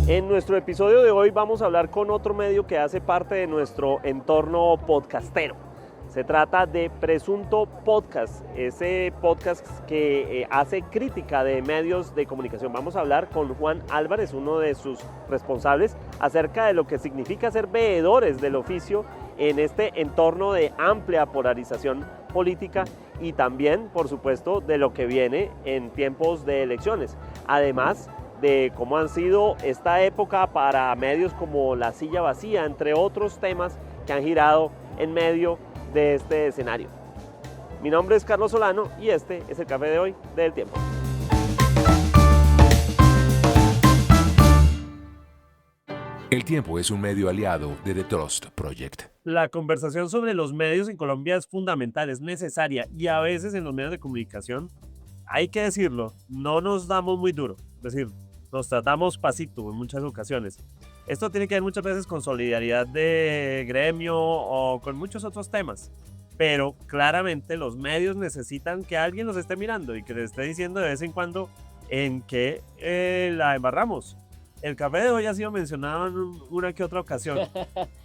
En nuestro episodio de hoy vamos a hablar con otro medio que hace parte de nuestro entorno podcastero. Se trata de Presunto Podcast, ese podcast que hace crítica de medios de comunicación. Vamos a hablar con Juan Álvarez, uno de sus responsables, acerca de lo que significa ser veedores del oficio en este entorno de amplia polarización política y también, por supuesto, de lo que viene en tiempos de elecciones. Además de cómo han sido esta época para medios como La Silla Vacía, entre otros temas que han girado en medio de este escenario. Mi nombre es Carlos Solano y este es el café de hoy de El Tiempo. El Tiempo es un medio aliado de The Trust Project. La conversación sobre los medios en Colombia es fundamental, es necesaria y a veces en los medios de comunicación, hay que decirlo, no nos damos muy duro. Es decir, nos tratamos pasito en muchas ocasiones. Esto tiene que ver muchas veces con solidaridad de gremio o con muchos otros temas. Pero claramente los medios necesitan que alguien los esté mirando y que les esté diciendo de vez en cuando en qué la embarramos. El café de hoy ha sido mencionado en una que otra ocasión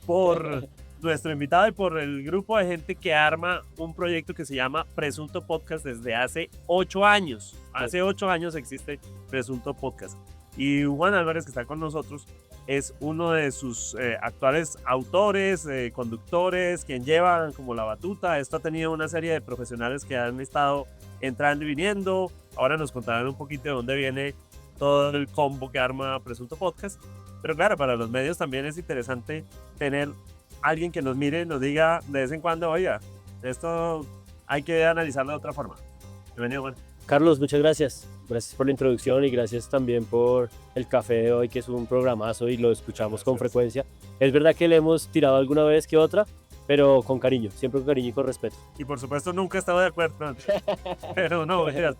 por nuestro invitado y por el grupo de gente que arma un proyecto que se llama Presunto Podcast desde hace 8 años. Hace 8 años existe Presunto Podcast. Y Juan Álvarez, que está con nosotros, es uno de sus actuales autores, conductores, quien lleva como la batuta. Esto ha tenido una serie de profesionales que han estado entrando y viniendo. Ahora nos contarán un poquito de dónde viene todo el combo que arma Presunto Podcast. Pero claro, para los medios también es interesante tener alguien que nos mire y nos diga de vez en cuando, oiga, esto hay que analizarlo de otra forma. Bienvenido, Juan. Carlos, muchas gracias. Gracias por la introducción y gracias también por el café de hoy, que es un programazo y lo escuchamos con frecuencia. Es verdad que le hemos tirado alguna vez que otra, pero con cariño, siempre con cariño y con respeto. Y por supuesto nunca he estado de acuerdo, pero no, es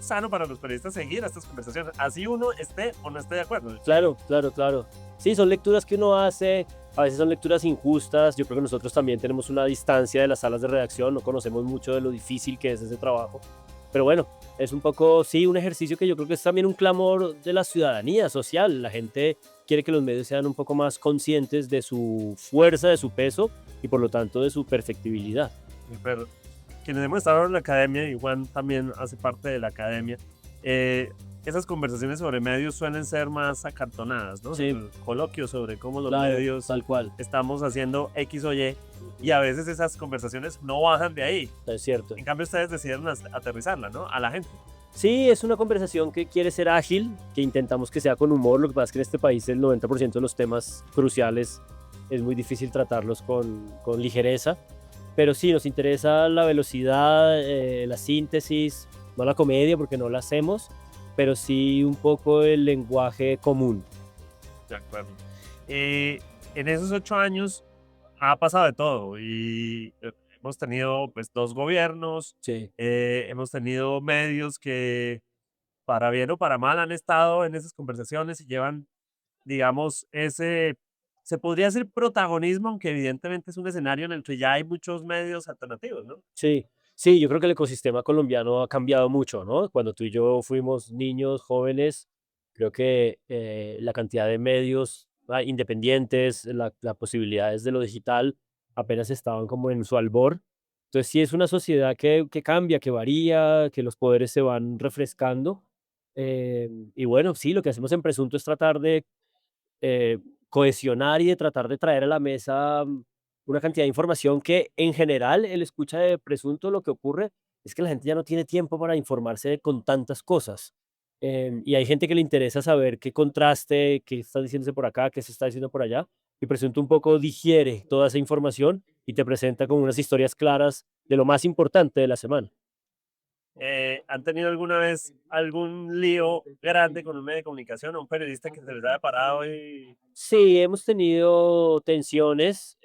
sano para los periodistas seguir estas conversaciones, así uno esté o no esté de acuerdo. Claro. Sí, son lecturas que uno hace, a veces son lecturas injustas. Yo creo que nosotros también tenemos una distancia de las salas de redacción, no conocemos mucho de lo difícil que es ese trabajo. Pero bueno, es un poco, sí, un ejercicio que yo creo que es también un clamor de la ciudadanía social. La gente quiere que los medios sean un poco más conscientes de su fuerza, de su peso y por lo tanto de su perfectibilidad. Pero quienes hemos estado en la academia, y Juan también hace parte de la academia, esas conversaciones sobre medios suelen ser más acartonadas, ¿no? Sí. Coloquios sobre cómo los Claro, medios tal cual, estamos haciendo X o Y, y a veces esas conversaciones no bajan de ahí. es cierto. En cambio, ustedes decidieron aterrizarla, ¿no? A la gente. Sí, es una conversación que quiere ser ágil, que intentamos que sea con humor. Lo que pasa es que en este país el 90% de los temas cruciales es muy difícil tratarlos con ligereza. Pero sí, nos interesa la velocidad, la síntesis, no la comedia porque no la hacemos, pero sí un poco el lenguaje común. De acuerdo. En esos 8 años ha pasado de todo y hemos tenido pues 2 gobiernos, Sí. hemos tenido medios que para bien o para mal han estado en esas conversaciones y llevan, digamos, se podría decir protagonismo, aunque evidentemente es un escenario en el que ya hay muchos medios alternativos, ¿no? Sí, sí, yo creo que el ecosistema colombiano ha cambiado mucho, ¿no? Cuando tú y yo fuimos niños, jóvenes, creo que la cantidad de medios independientes, las posibilidades de lo digital apenas estaban como en su albor. Entonces sí es una sociedad que cambia, que varía, que los poderes se van refrescando. Y bueno, sí, lo que hacemos en Presunto es tratar de eh, cohesionar y de tratar de traer a la mesa una cantidad de información que en general el escucha de Presunto lo que ocurre es que la gente ya no tiene tiempo para informarse con tantas cosas. Y hay gente que le interesa saber qué contraste, qué está diciéndose por acá, qué se está diciendo por allá. Y Presunto un poco digiere toda esa información y te presenta con unas historias claras de lo más importante de la semana. ¿Han tenido alguna vez algún lío grande con un medio de comunicación o un periodista que se les haya parado y... Sí, hemos tenido tensiones,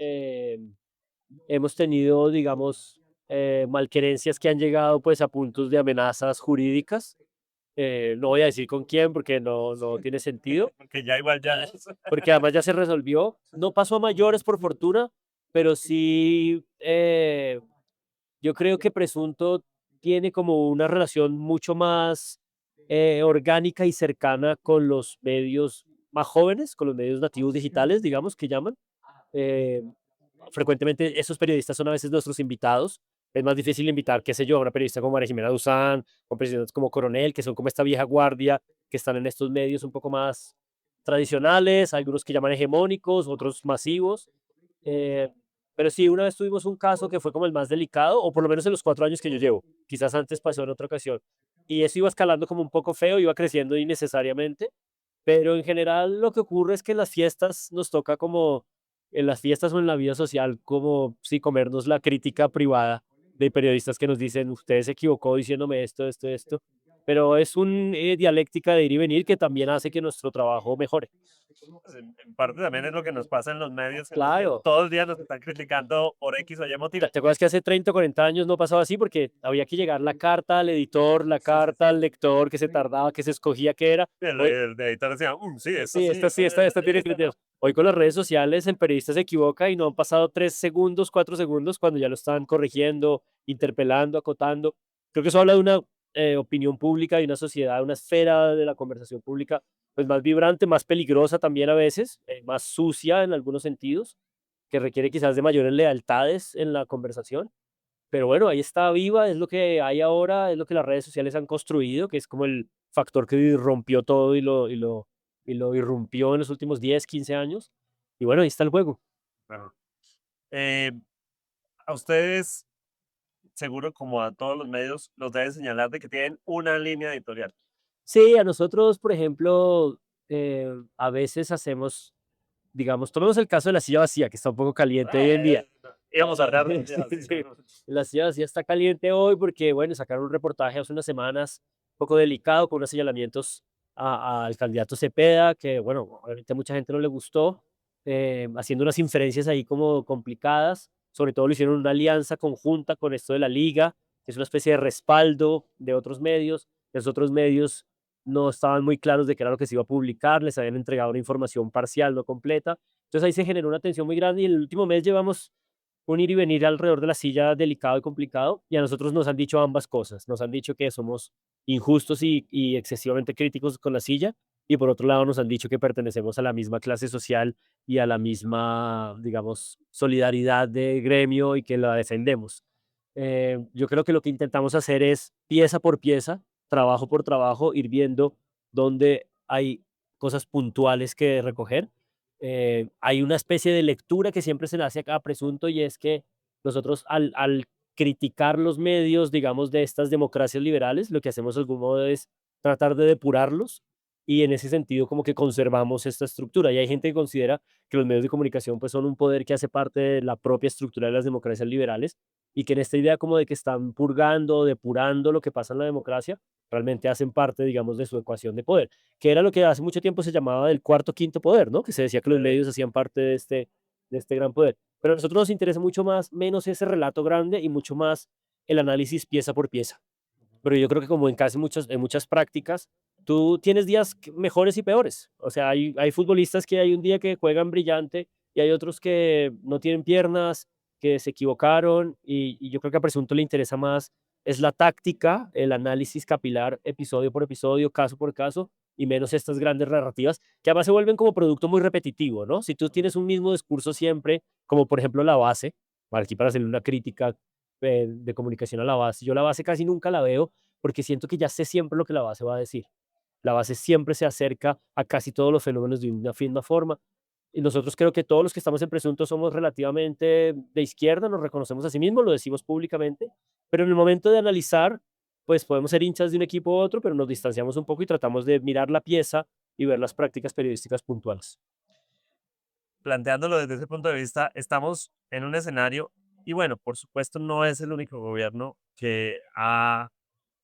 hemos tenido, digamos, malquerencias que han llegado pues a puntos de amenazas jurídicas. No voy a decir con quién porque no tiene sentido, Porque ya igual ya... porque además ya se resolvió. No pasó a mayores por fortuna, pero sí, yo creo que Presunto tiene como una relación mucho más orgánica y cercana con los medios más jóvenes, con los medios nativos digitales, digamos, que llaman. Eh, Frecuentemente esos periodistas son a veces nuestros invitados. Es más difícil invitar, qué sé yo, a una periodista como María Jimena Duzán, o periodistas como Coronel, que son como esta vieja guardia, que están en estos medios un poco más tradicionales, algunos que llaman hegemónicos, otros masivos. Eh, pero sí, una vez tuvimos un caso que fue como el más delicado, o por lo menos en los 4 años que yo llevo. Quizás antes pasó en otra ocasión. Y eso iba escalando como un poco feo, iba creciendo innecesariamente. Pero en general lo que ocurre es que en las fiestas nos toca como, en las fiestas o en la vida social, como sí comernos la crítica privada de periodistas que nos dicen, usted se equivocó diciéndome esto, esto, esto. Pero es una dialéctica de ir y venir que también hace que nuestro trabajo mejore. Pues, en parte también es lo que nos pasa en los medios, en los que Claro. todos los días nos están criticando por X o Y ¿Te motivo. te acuerdas que hace 30 o 40 años no pasaba así? Porque había que llegar la carta al editor, la Sí, sí, carta sí. al lector, que se tardaba, que se escogía qué era. Hoy, El de editor decía, sí, esto sí, sí, esta tiene esta no. criterios. Hoy con las redes sociales el periodista se equivoca y no han pasado 3 segundos, 4 segundos cuando ya lo están corrigiendo, interpelando, acotando. Creo que eso habla de una opinión pública, de una sociedad, una esfera de la conversación pública, pues más vibrante, más peligrosa también a veces, más sucia en algunos sentidos, que requiere quizás de mayores lealtades en la conversación. Pero bueno, ahí está viva, es lo que hay ahora, es lo que las redes sociales han construido, que es como el factor que rompió todo y lo irrumpió en los últimos 10 15 años. Y bueno, ahí está el juego. Claro. Eh, a ustedes, seguro como a todos los medios, los deben señalar de que tienen una línea editorial. Sí, a nosotros, por ejemplo, a veces hacemos, digamos, tomemos el caso de la silla vacía, que está un poco caliente hoy en día. Íbamos a hablar de Sí, así. sí. La silla vacía está caliente hoy porque, bueno, sacaron un reportaje hace unas semanas un poco delicado con unos señalamientos al candidato Cepeda, que, bueno, obviamente a mucha gente no le gustó, haciendo unas inferencias ahí como complicadas. Sobre todo lo hicieron en una alianza conjunta con esto de la liga, que es una especie de respaldo de otros medios. Los otros medios no estaban muy claros de qué era lo que se iba a publicar, les habían entregado una información parcial, no completa. Entonces ahí se generó una tensión muy grande y en el último mes llevamos un ir y venir alrededor de la silla delicado y complicado, y a nosotros nos han dicho ambas cosas. Nos han dicho que somos injustos y excesivamente críticos con la silla, y por otro lado nos han dicho que pertenecemos a la misma clase social y a la misma, digamos, solidaridad de gremio y que la defendemos. Yo creo que lo que intentamos hacer es pieza por pieza, trabajo por trabajo, ir viendo dónde hay cosas puntuales que recoger. Hay una especie de lectura que siempre se le hace a cada presunto y es que nosotros al criticar los medios, digamos, de estas democracias liberales, lo que hacemos de algún modo es tratar de depurarlos y en ese sentido como que conservamos esta estructura. Y hay gente que considera que los medios de comunicación pues son un poder que hace parte de la propia estructura de las democracias liberales y que en esta idea como de que están purgando, depurando lo que pasa en la democracia, realmente hacen parte, digamos, de su ecuación de poder, que era lo que hace mucho tiempo se llamaba del cuarto quinto poder, ¿no? Que se decía que los medios hacían parte de este gran poder. Pero a nosotros nos interesa mucho más, menos ese relato grande y mucho más el análisis pieza por pieza. Pero yo creo que como en muchas prácticas, tú tienes días mejores y peores. O sea, hay futbolistas que hay un día que juegan brillante y hay otros que no tienen piernas, que se equivocaron y yo creo que a Presunto le interesa más es la táctica, el análisis capilar, episodio por episodio, caso por caso, y menos estas grandes narrativas que además se vuelven como producto muy repetitivo, ¿no? Si tú tienes un mismo discurso siempre, como por ejemplo La Base, aquí para hacerle una crítica de comunicación a La Base, yo La Base casi nunca la veo porque siento que ya sé siempre lo que La Base va a decir. La Base siempre se acerca a casi todos los fenómenos de una misma forma. Y nosotros creo que todos los que estamos en Presunto somos relativamente de izquierda, nos reconocemos a sí mismos, lo decimos públicamente, pero en el momento de analizar, pues podemos ser hinchas de un equipo u otro, pero nos distanciamos un poco y tratamos de mirar la pieza y ver las prácticas periodísticas puntuales. Planteándolo desde ese punto de vista, estamos en un escenario, y bueno, por supuesto no es el único gobierno que ha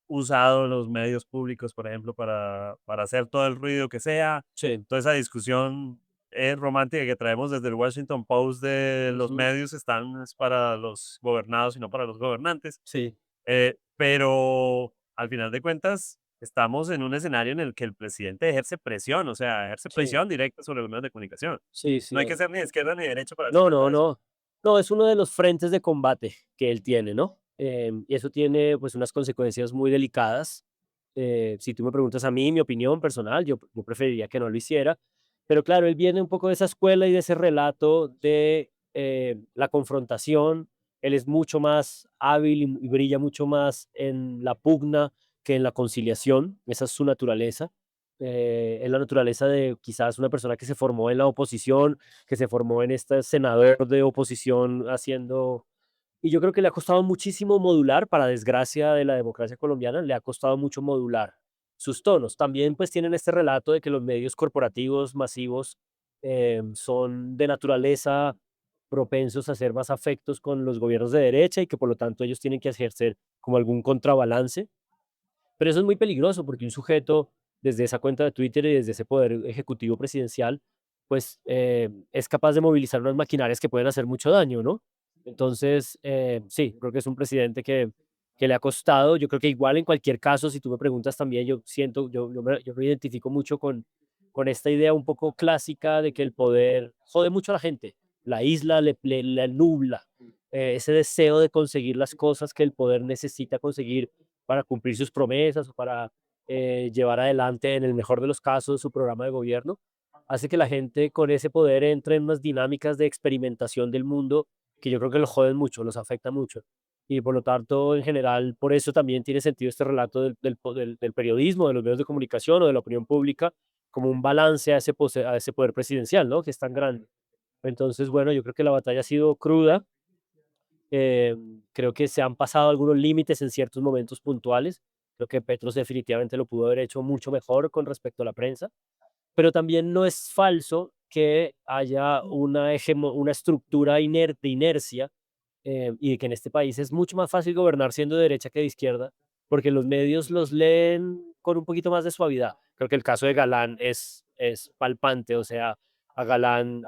usado los medios públicos, por ejemplo, para hacer todo el ruido que sea, Sí. toda esa discusión romántica que traemos desde el Washington Post de los Ujú. medios están es para los gobernados y no para los gobernantes. Sí, Pero al final de cuentas, estamos en un escenario en el que el presidente ejerce presión, o sea, ejerce sí, presión directa sobre los medios de comunicación. sí, No sí. hay que ser ni de izquierda ni de derecha para darse No, cuenta no, de eso. no. No, es uno de los frentes de combate que él tiene, ¿no? Y eso tiene pues unas consecuencias muy delicadas. Si tú me preguntas a mí, mi opinión personal, yo preferiría que no lo hiciera. Pero claro, él viene un poco de esa escuela y de ese relato de la confrontación. Él es mucho más hábil y brilla mucho más en la pugna que en la conciliación. Esa es su naturaleza. Es la naturaleza de quizás una persona que se formó en la oposición, que se formó en este senador de oposición haciendo... Y yo creo que le ha costado muchísimo modular, para desgracia de la democracia colombiana, le ha costado mucho modular sus tonos. También pues tienen este relato de que los medios corporativos masivos son de naturaleza propensos a ser más afectos con los gobiernos de derecha y que por lo tanto ellos tienen que ejercer como algún contrabalance. Pero eso es muy peligroso porque un sujeto desde esa cuenta de Twitter y desde ese poder ejecutivo presidencial, pues es capaz de movilizar unas maquinarias que pueden hacer mucho daño, ¿no? Entonces, sí, creo que es un presidente que le ha costado. Yo creo que igual en cualquier caso, si tú me preguntas también, yo siento, yo me identifico mucho con esta idea un poco clásica de que el poder jode mucho a la gente, la isla le nubla, ese deseo de conseguir las cosas que el poder necesita conseguir para cumplir sus promesas o para llevar adelante, en el mejor de los casos, su programa de gobierno, hace que la gente con ese poder entre en unas dinámicas de experimentación del mundo que yo creo que los joden mucho, los afecta mucho. Y por lo tanto, en general, por eso también tiene sentido este relato del periodismo, de los medios de comunicación o de la opinión pública, como un balance a ese poder presidencial, ¿no? Que es tan grande. Entonces, bueno, yo creo que la batalla ha sido cruda. Creo que se han pasado algunos límites en ciertos momentos puntuales. Creo que Petros definitivamente lo pudo haber hecho mucho mejor con respecto a la prensa, pero también no es falso que haya una estructura de inercia, y de que en este país es mucho más fácil gobernar siendo de derecha que de izquierda, porque los medios los leen con un poquito más de suavidad. Creo que el caso de Galán es palpante, o sea, Galán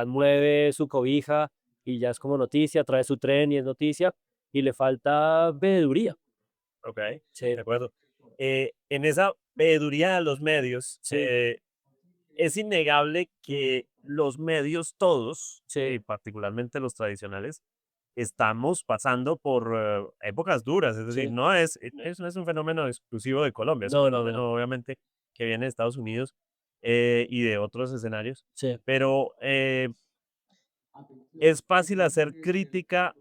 mueve su cobija y ya es como noticia, trae su tren y es noticia, y le falta veeduría. Ok, Sí, de acuerdo. En esa veeduría de los medios, sí, es innegable que los medios todos, y sí, particularmente los tradicionales, estamos pasando por épocas duras. Es decir, sí. no es un fenómeno exclusivo de Colombia, es un No, no, no. fenómeno obviamente que viene de Estados Unidos y de otros escenarios. Sí, Pero es fácil hacer crítica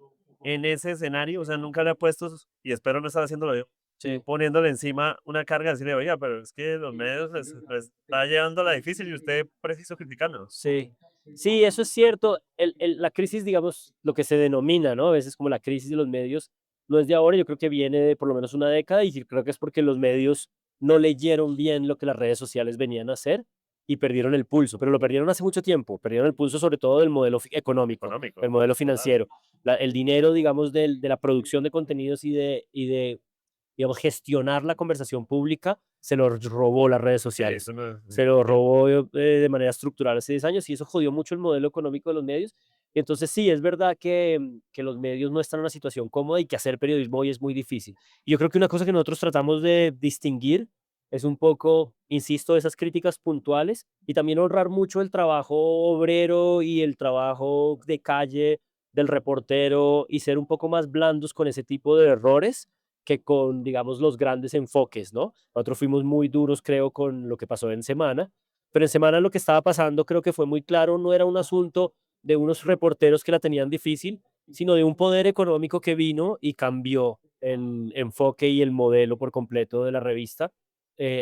en ese escenario. O sea, nunca le he puesto, y espero no estar haciéndolo yo, sí. poniéndole encima una carga, decirle, oiga, pero es que los medios les está llevando la difícil y usted preciso criticando. Sí, sí, eso es cierto. La crisis, digamos, lo que se denomina, ¿no? A veces como la crisis de los medios, no es de ahora, yo creo que viene de por lo menos una década y creo que es porque los medios no leyeron bien lo que las redes sociales venían a hacer y perdieron el pulso, pero lo perdieron hace mucho tiempo, perdieron el pulso sobre todo del modelo económico, el Económico, modelo total. financiero, el dinero, digamos, de la producción de contenidos y de digamos, gestionar la conversación pública, se lo robó las redes Sí, sociales. eso no, Se lo robó de manera estructural hace 10 años y eso jodió mucho el modelo económico de los medios. Entonces sí, es verdad que los medios no están en una situación cómoda y que hacer periodismo hoy es muy difícil. Y yo creo que una cosa que nosotros tratamos de distinguir es un poco, insisto, esas críticas puntuales y también honrar mucho el trabajo obrero y el trabajo de calle del reportero y ser un poco más blandos con ese tipo de errores que con, digamos, los grandes enfoques, ¿no? Nosotros fuimos muy duros, creo, con lo que pasó en Semana, pero en Semana lo que estaba pasando creo que fue muy claro, no era un asunto de unos reporteros que la tenían difícil, sino de un poder económico que vino y cambió el enfoque y el modelo por completo de la revista.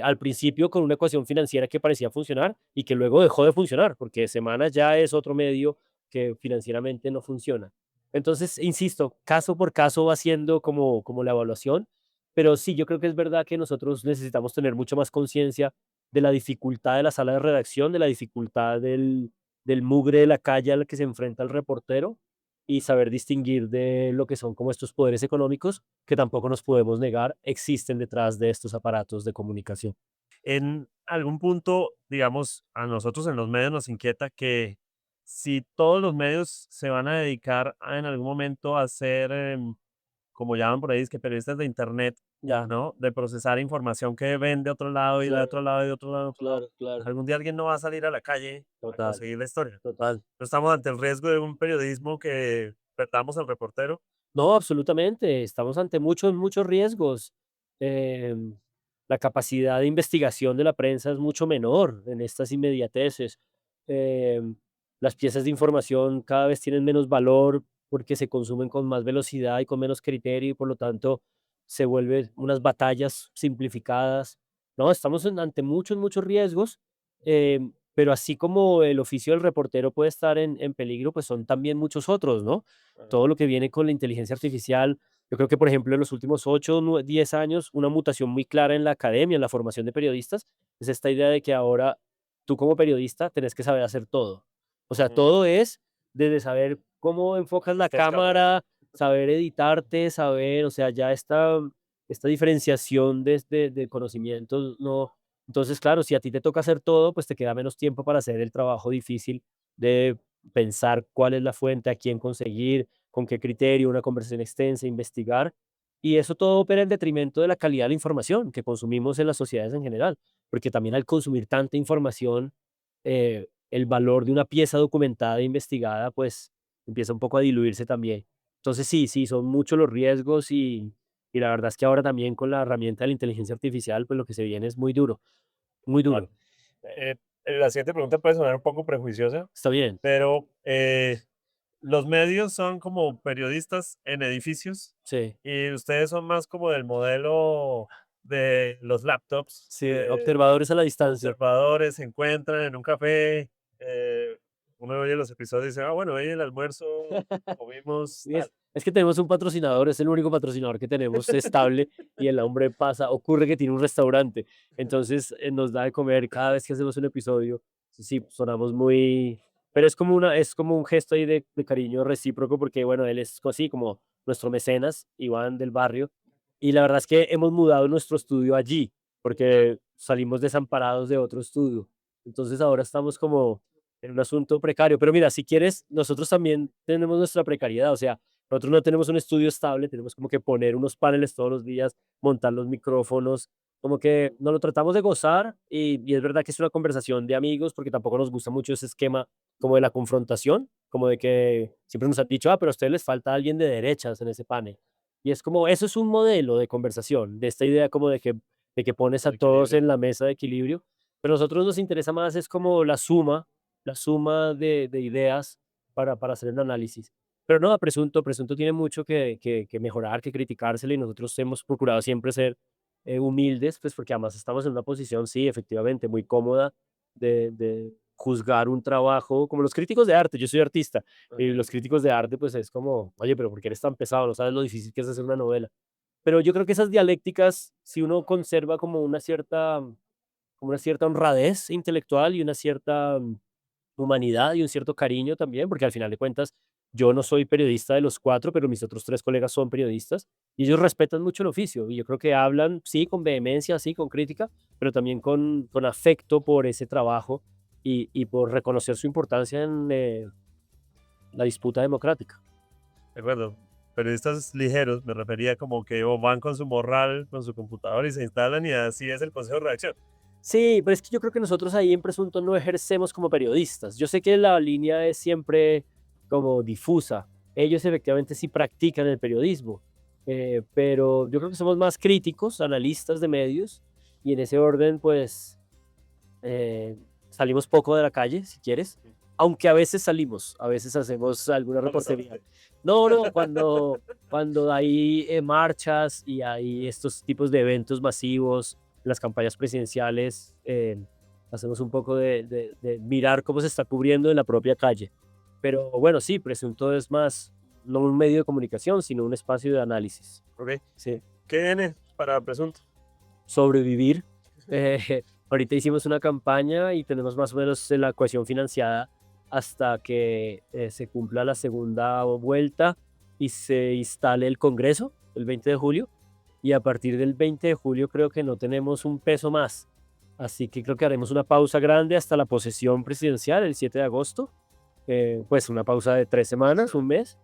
Al principio con una ecuación financiera que parecía funcionar y que luego dejó de funcionar, porque Semana ya es otro medio que financieramente no funciona. Entonces, insisto, caso por caso va siendo como la evaluación, pero sí, yo creo que es verdad que nosotros necesitamos tener mucho más conciencia de la dificultad de la sala de redacción, de la dificultad del mugre de la calle al que se enfrenta el reportero y saber distinguir de lo que son como estos poderes económicos que tampoco nos podemos negar existen detrás de estos aparatos de comunicación. En algún punto, digamos, a nosotros en los medios nos inquieta que si todos los medios se van a dedicar en algún momento a ser, como llaman por ahí, es que periodistas de internet, Ya, ¿no? De procesar información que ven de otro lado y de claro, otro lado y de otro lado, de otro lado. claro, claro. Algún día alguien no va a salir a la calle a Total, conseguir la historia. total. No estamos ante el riesgo de un periodismo que perdamos al reportero. No, absolutamente. Estamos ante muchos, muchos riesgos. em, la capacidad de investigación de la prensa es mucho menor en estas inmediateces. em, las piezas de información cada vez tienen menos valor porque se consumen con más velocidad y con menos criterio y por lo tanto se vuelven unas batallas simplificadas. No, estamos ante muchos, muchos riesgos, pero así como el oficio del reportero puede estar en peligro, pues son también muchos otros, ¿no? Todo lo que viene con la inteligencia artificial. Yo creo que, por ejemplo, en los últimos 8 10 años, una mutación muy clara en la academia, en la formación de periodistas, es esta idea de que ahora tú como periodista tenés que saber hacer todo. O sea, Ujú. todo es desde saber cómo enfocas la Es cámara. cámara, saber editarte, saber, o sea, ya esta diferenciación de conocimientos, no. Entonces, claro, si a ti te toca hacer todo, pues te queda menos tiempo para hacer el trabajo difícil de pensar cuál es la fuente, a quién conseguir, con qué criterio, una conversación extensa, investigar. Y eso todo opera en detrimento de la calidad de la información que consumimos en las sociedades en general, porque también al consumir tanta información, el valor de una pieza documentada e investigada, pues empieza un poco a diluirse también. Entonces sí, sí, son muchos los riesgos y la verdad es que ahora también con la herramienta de la inteligencia artificial, pues lo que se viene es muy duro, muy Vale. duro. La siguiente pregunta puede sonar un poco prejuiciosa, Está bien, pero los medios son como periodistas en edificios sí, y ustedes son más como del modelo de los laptops, sí, observadores a la distancia. observadores, se encuentran en un café, eh, uno oye los episodios y dice, ah, bueno, hoy en el almuerzo comimos Sí, tal. es que tenemos un patrocinador, es el único patrocinador que tenemos estable y el hombre pasa, ocurre que tiene un restaurante, entonces nos da de comer cada vez que hacemos un episodio. Sí, sí, sonamos muy, pero es como un gesto ahí de cariño recíproco porque bueno, él es así como nuestro mecenas, Iván del barrio, y la verdad es que hemos mudado nuestro estudio allí porque salimos desamparados de otro estudio. Entonces ahora estamos como en un asunto precario. Pero mira, si quieres, nosotros también tenemos nuestra precariedad. O sea, nosotros no tenemos un estudio estable, tenemos como que poner unos paneles todos los días, montar los micrófonos, como que nos lo tratamos de gozar y es verdad que es una conversación de amigos porque tampoco nos gusta mucho ese esquema como de la confrontación, como de que siempre nos han dicho, ah, pero a ustedes les falta alguien de derechas en ese panel. Y es como, eso es un modelo de conversación, de esta idea como de que pones a El todos equilibrio. en la mesa de equilibrio, pero a nosotros nos interesa más es como la suma de ideas para hacer el análisis. Pero no, Presunto tiene mucho que mejorar, que criticárselo y nosotros hemos procurado siempre ser humildes, pues porque además estamos en una posición, sí, efectivamente, muy cómoda de juzgar un trabajo, como los críticos de arte, yo soy artista, y Ok. los críticos de arte, pues es como, oye, pero ¿por qué eres tan pesado? No sabes lo difícil que es hacer una novela. Pero yo creo que esas dialécticas, si uno conserva como una cierta honradez intelectual y una cierta humanidad y un cierto cariño también, porque al final de cuentas yo no soy periodista de los cuatro, pero mis otros tres colegas son periodistas y ellos respetan mucho el oficio y yo creo que hablan, sí, con vehemencia, sí, con crítica, pero también con afecto por ese trabajo y por reconocer su importancia en la disputa democrática. De acuerdo. Periodistas ligeros, me refería como que o van con su morral, con su computador y se instalan y así es el consejo de redacción. Sí, pero es que yo creo que nosotros ahí en Presunto no ejercemos como periodistas. Yo sé que la línea es siempre como difusa. Ellos efectivamente sí practican el periodismo, pero yo creo que somos más críticos, analistas de medios, y en ese orden, pues, eh, salimos poco de la calle, si quieres, aunque a veces salimos, a veces hacemos alguna ¿Cuándo reportería. saliste? No, no, cuando hay marchas y hay estos tipos de eventos masivos, las campañas presidenciales, hacemos un poco de mirar cómo se está cubriendo en la propia calle. Pero bueno, sí, Presunto es más, no un medio de comunicación, sino un espacio de análisis. Ok. Sí. ¿Qué viene para Presunto? Sobrevivir. Ahorita hicimos una campaña y tenemos más o menos la ecuación financiada hasta que se cumpla la segunda vuelta y se instale el Congreso el 20 de julio. Y a partir del 20 de julio creo que no tenemos un peso más. Así que creo que haremos una pausa grande hasta la posesión presidencial el 7 de agosto. Pues una pausa de 3 semanas, un mes.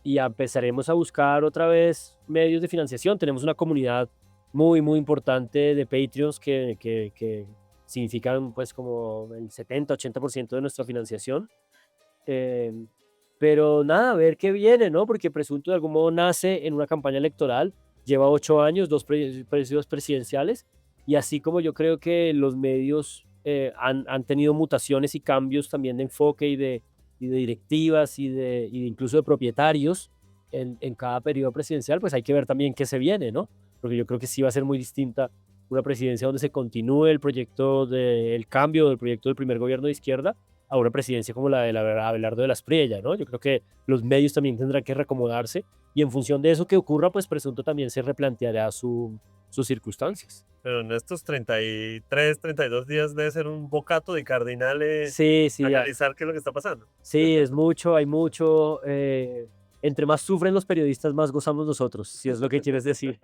Y ya empezaremos a buscar otra vez medios de financiación. Tenemos una comunidad muy, muy importante de Patreons que significan pues como el 70-80% de nuestra financiación. Pero nada, a ver qué viene, ¿no? Porque Presunto de algún modo nace en una campaña electoral lleva 8 años, 2 periodos presidenciales, y así como yo creo que los medios han tenido mutaciones y cambios también de enfoque y de directivas y de incluso de propietarios en cada periodo presidencial, pues hay que ver también qué se viene, ¿no? Porque yo creo que sí va a ser muy distinta una presidencia donde se continúe el proyecto del cambio, del proyecto del primer gobierno de izquierda, a una presidencia como la de Abelardo de la Espriella, ¿no? Yo creo que los medios también tendrán que reacomodarse y en función de eso que ocurra, pues presunto también se replanteará sus circunstancias. Pero en estos 33, 32 días debe ser un bocato de cardinales Sí, sí, analizar qué es lo que está pasando. sí, es mucho, hay mucho. Entre más sufren los periodistas, más gozamos nosotros, si es lo que quieres decir.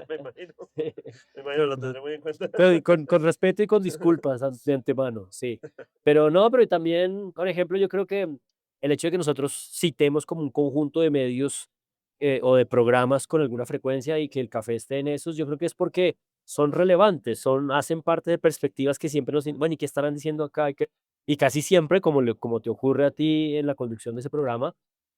Me imagino, me imagino, lo tendré muy en cuenta. Pero y con respeto y con disculpas de antemano, sí. Pero no, pero también, por ejemplo, yo creo que el hecho de que nosotros citemos como un conjunto de medios o de programas con alguna frecuencia y que el café esté en esos, yo creo que es porque son relevantes, hacen parte de perspectivas que siempre bueno, ¿y qué estarán diciendo acá? Y casi siempre, como te ocurre a ti en la conducción de ese programa,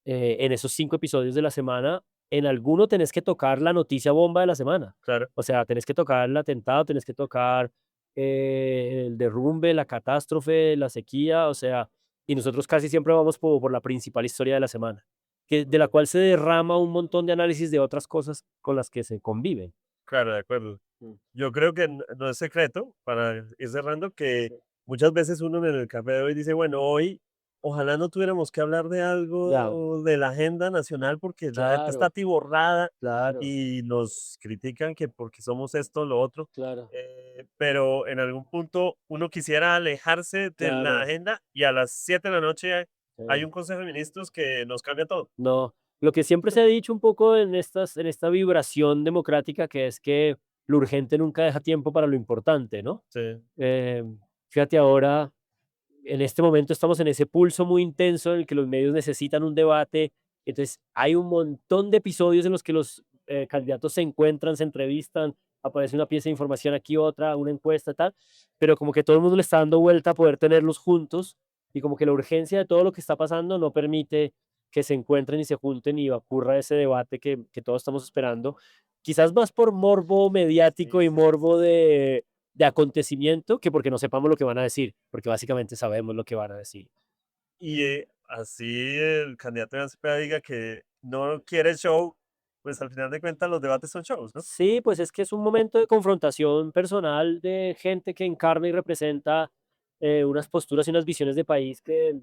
en esos 5 episodios de la semana, en alguno tenés que tocar la noticia bomba de la semana. Claro. O sea, tenés que tocar el atentado, tenés que tocar el derrumbe, la catástrofe, la sequía, o sea, y nosotros casi siempre vamos por la principal historia de la semana, de la cual se derrama un montón de análisis de otras cosas con las que se conviven. Claro, de acuerdo. Mm. Yo creo que no es secreto, para ir cerrando, que muchas veces uno en el café de hoy dice, bueno, hoy ojalá no tuviéramos que hablar de Ya, algo de la agenda nacional porque la gente está claro, atiborrada claro, y nos critican que porque somos esto o lo otro. claro, Pero en algún punto uno quisiera alejarse de la claro. agenda y a las 7 de la noche hay Sí. un consejo de ministros que nos cambia todo. No, lo que siempre se ha dicho un poco en esta vibración democrática, que es que lo urgente nunca deja tiempo para lo importante, ¿no? Sí, Eh, Fíjate ahora, en este momento estamos en ese pulso muy intenso en el que los medios necesitan un debate. Entonces, hay un montón de episodios en los que los candidatos se encuentran, se entrevistan, aparece una pieza de información aquí, otra, una encuesta, tal, pero como que todo el mundo le está dando vuelta a poder tenerlos juntos y como que la urgencia de todo lo que está pasando no permite que se encuentren y se junten y ocurra ese debate que todos estamos esperando. Quizás más por morbo mediático y morbo de acontecimiento que porque no sepamos lo que van a decir, porque básicamente sabemos lo que van a decir. y así el candidato de ANSPA diga que no quiere show, pues al final de cuentas los debates son shows, ¿no? Sí, pues es que es un momento de confrontación personal de gente que encarna y representa unas posturas y unas visiones de país que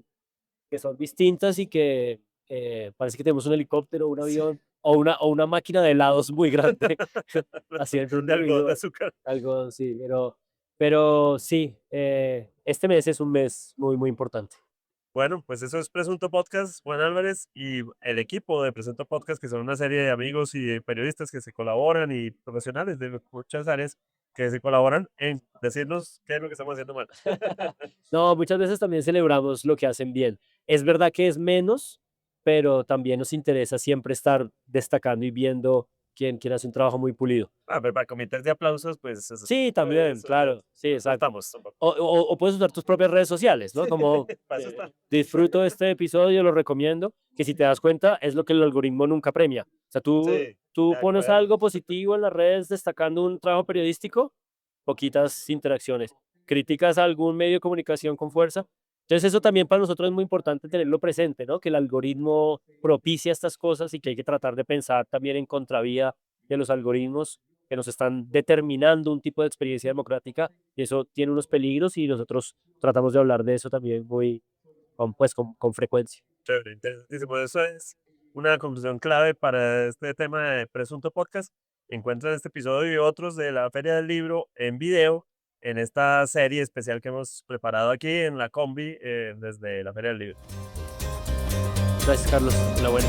son distintas y que parece que tenemos un helicóptero, un Sí. avión o una máquina de helados muy grande haciendo un De algodón de ruido, azúcar. algo así, pero sí, este mes es un mes muy, muy importante. Bueno, pues eso es Presunto Podcast, Juan Álvarez y el equipo de Presunto Podcast, que son una serie de amigos y de periodistas que se colaboran y profesionales de muchas áreas que se colaboran en decirnos qué es lo que estamos haciendo mal. No, muchas veces también celebramos lo que hacen bien. Es verdad que es menos, pero también nos interesa siempre estar destacando y viendo quién hace un trabajo muy pulido. Ah, pero para comités de aplausos, pues Sí, también, eso no, claro, sí, no exacto. estamos tampoco. O puedes usar tus propias redes sociales, ¿no? Como Para eso está. disfruto de este episodio, lo recomiendo, que si te das cuenta es lo que el algoritmo nunca premia. O sea, Sí, tú de pones acuerdo. algo positivo en las redes destacando un trabajo periodístico, poquitas interacciones. Criticas a algún medio de comunicación con fuerza. Entonces eso también para nosotros es muy importante tenerlo presente, ¿no? Que el algoritmo propicia estas cosas y que hay que tratar de pensar también en contravía de los algoritmos que nos están determinando un tipo de experiencia democrática y eso tiene unos peligros y nosotros tratamos de hablar de eso también con frecuencia. Chévere, interesantísimo. Eso es una conclusión clave para este tema de Presunto Podcast. Encuentran este episodio y otros de la Feria del Libro en video en esta serie especial que hemos preparado aquí en la combi desde la Feria del Libro. Gracias, Carlos. La buena.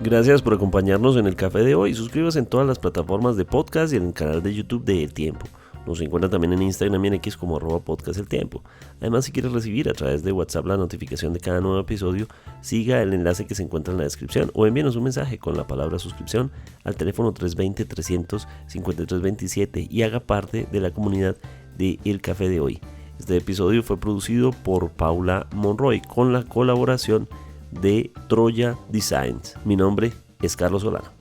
Gracias por acompañarnos en el café de hoy. Suscríbase en todas las plataformas de podcast y en el canal de YouTube de El Tiempo. Nos encuentra también en Instagram y en X como @podcasteltiempo. Además, si quieres recibir a través de WhatsApp la notificación de cada nuevo episodio, siga el enlace que se encuentra en la descripción o envíenos un mensaje con la palabra suscripción al teléfono 320-300-5327 y haga parte de la comunidad de El Café de Hoy. Este episodio fue producido por Paula Monroy con la colaboración de Troya Designs. Mi nombre es Carlos Solano.